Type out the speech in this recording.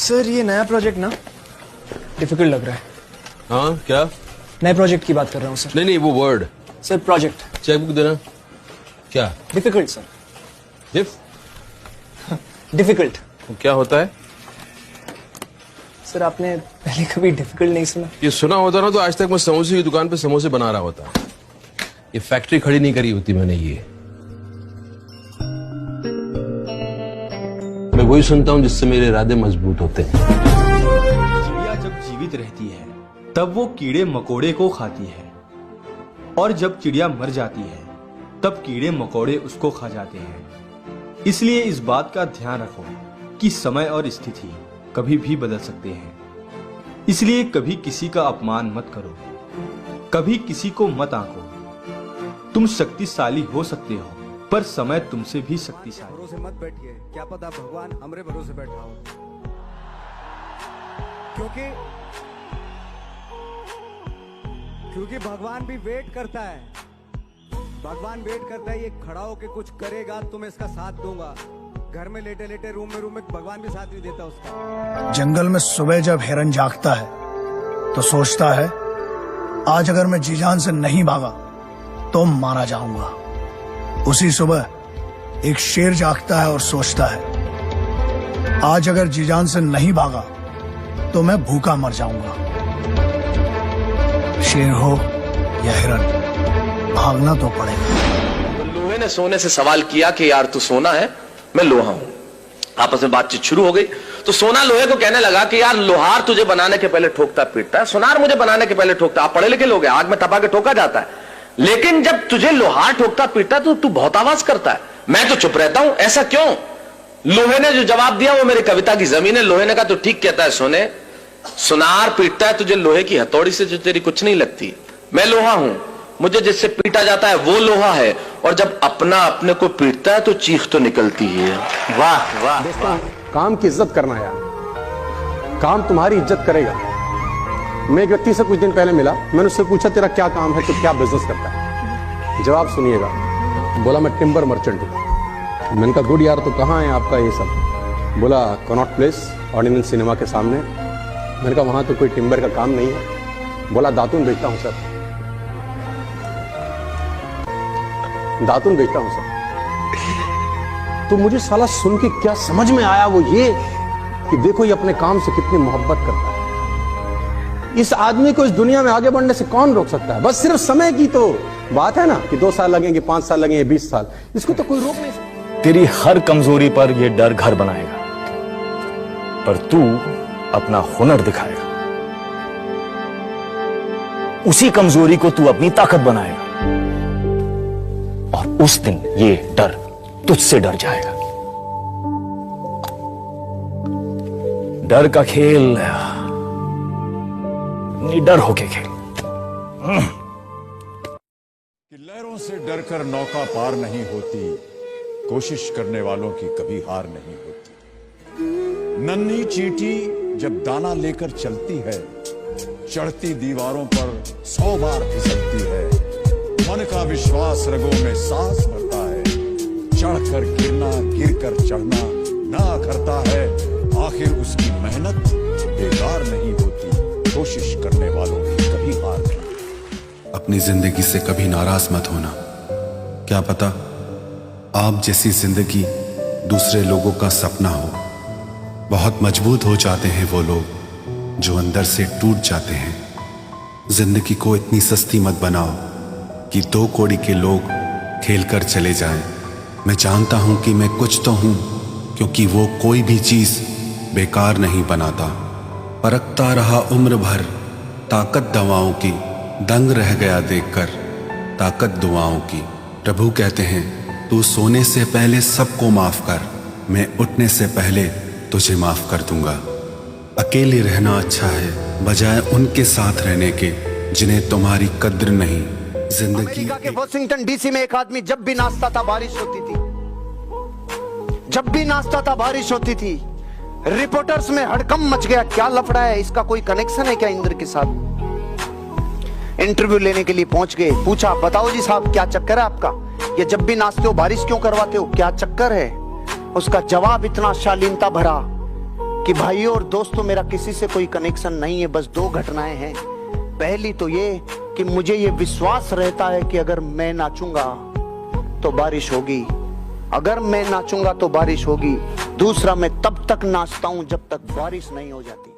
Sir ये नया project ना डिफिकल्ट लग रहा है। हाँ क्या? नए प्रोजेक्ट की बात कर रहा हूँ सर। नहीं वो वर्ड। Sir project. चेकबुक देना। क्या? Difficult sir. डिफिकल्ट। क्या होता है? सर आपने पहले कभी डिफिकल्ट नहीं सुना? ये सुना होता ना तो आज तक मैं समोसे की दुकान पे समोसे बना रहा होता। ये फैक्ट्री खड़ी नहीं करी होती मैंने। ये मैं वही सुनता हूँ जिससे मेरे इरादे मजबूत होते हैं। चिड़िया जब जीवित रहती है तब वो कीड़े मकोड़े को खाती है, और जब चिड़िया मर जाती है तब कीड़े मकोड़े उसको खा जाते हैं। इसलिए इस बात का ध्यान रखो कि समय और स्थिति कभी भी बदल सकते हैं। इसलिए कभी किसी का अपमान मत करो, कभी किसी को मत आंको। तुम शक्तिशाली हो सकते हो पर समय तुमसे भी शक्तिशाली। भरोसे मत बैठिए, क्या पता भगवान हमरे भरोसे बैठा हो। क्योंकि भगवान भी वेट करता है। भगवान वेट करता है, ये खड़ा होके कुछ करेगा तो मैं इसका साथ दूंगा। घर में लेटे लेटे रूम में भगवान भी साथ नहीं देता उसका। जंगल में सुबह जब हिरन जागता है तो सोचता है आज अगर मैं जी जान से नहीं भागा तो मारा जाऊंगा। उसी सुबह एक शेर जागता है और सोचता है आज अगर जी जान से नहीं भागा तो मैं भूखा मर जाऊंगा। शेर हो या हिरन, भागना तो पड़ेगा। तो लोहे ने सोने से सवाल किया कि यार तू सोना है, मैं लोहा हूं। आपस में बातचीत शुरू हो गई तो सोना लोहे को कहने लगा कि यार लोहार तुझे बनाने के पहले ठोकता पीटता है, सुनार मुझे बनाने के पहले ठोकता। आप पढ़े लिखे लोग हैं, आग में तपा के ठोका जाता है, लेकिन जब तुझे लोहार ठोकता पीटता तो तू बहुत आवाज करता है, मैं तो चुप रहता हूं, ऐसा क्यों? लोहे ने जो जवाब दिया वो मेरी कविता की जमीन है। लोहे ने कहा तो ठीक कहता है सोने, सुनार पीटता है तुझे लोहे की हथौड़ी से जो तेरी कुछ नहीं लगती। मैं लोहा हूं, मुझे जिससे पीटा जाता है वो लोहा है, और जब अपना अपने को पीटता है तो चीख तो निकलती है। वाह वाह। दोस्तों, काम की इज्जत करना यार, काम तुम्हारी इज्जत करेगा। मैं एक व्यक्ति से कुछ दिन पहले मिला, मैंने उससे पूछा तेरा क्या काम है, तो क्या बिजनेस करता है? जवाब सुनिएगा, बोला मैं टिम्बर मर्चेंट हूं। मैंने कहा गुड यार, तो कहाँ है आपका ये सब? बोला कनॉट प्लेस, ऑर्डिनेंस सिनेमा के सामने। मैंने कहा वहां तो कोई टिम्बर का काम नहीं है। बोला दातुन बेचता हूं सर, दातुन बेचता हूं सर। तो मुझे साला सुन के क्या समझ में आया वो ये कि देखो ये अपने काम से कितनी मोहब्बत करता है। इस आदमी को इस दुनिया में आगे बढ़ने से कौन रोक सकता है? बस सिर्फ समय की तो बात है ना कि 2 साल लगेंगे, 5 साल लगेंगे, 20 साल, इसको तो कोई रोक नहीं सकता। तेरी हर कमजोरी पर यह डर घर बनाएगा, पर तू अपना हुनर दिखाएगा। उसी कमजोरी को तू अपनी ताकत बनाएगा, और उस दिन ये डर तुझसे डर जाएगा। डर का खेल निडर होके खेल। कि लहरों से डरकर नौका पार नहीं होती, कोशिश करने वालों की कभी हार नहीं होती। नन्ही चींटी जब दाना लेकर चलती है, चढ़ती दीवारों पर 100 बार फिसलती है। मन का विश्वास रगों में सांस भरता है, चढ़कर गिरना गिरकर चढ़ना ना करता है। आखिर उसकी मेहनत बेकार नहीं होती, कोशिश करने वालों की कभी हार नहीं। अपनी जिंदगी से कभी नाराज मत होना। क्या पता आप जैसी जिंदगी दूसरे लोगों का सपना हो। बहुत मजबूत हो जाते हैं वो लोग जो अंदर से टूट जाते हैं। जिंदगी को इतनी सस्ती मत बनाओ कि 2 कौड़ी के लोग खेल कर चले जाएं। मैं जानता हूं कि मैं कुछ तो हूं, क्योंकि वो कोई भी चीज बेकार नहीं बनाता। परखता रहा उम्र भर ताकत दवाओं की, दंग रह गया देखकर ताकत दुआओं की। प्रभु कहते हैं तू सोने से पहले सबको माफ कर, मैं उठने से पहले तुझे माफ कर दूंगा। अकेले रहना अच्छा है बजाय उनके साथ रहने के जिन्हें तुम्हारी कद्र नहीं। जिंदगी अमेरिका के वॉशिंगटन डीसी में एक आदमी जब भी नाचता था बारिश होती थी, जब भी नाचता था बारिश होती थी। रिपोर्टर्स में हड़कंप मच गया, क्या लफड़ा है, इसका कोई कनेक्शन है क्या इंद्र के साथ? इंटरव्यू लेने के लिए पहुंच गए, पूछा बताओ जी साहब क्या चक्कर है आपका, ये जब भी नाचते हो बारिश क्यों करवाते हो, क्या चक्कर है? उसका जवाब इतना शालीनता भरा कि भाइयों और दोस्तों मेरा किसी से कोई कनेक्शन नहीं है, बस 2 घटनाएं हैं। पहली तो ये कि मुझे ये विश्वास रहता है कि अगर मैं नाचूंगा तो बारिश होगी, अगर मैं नाचूंगा तो बारिश होगी। दूसरा, मैं तब तक नाचता हूं जब तक बारिश नहीं हो जाती।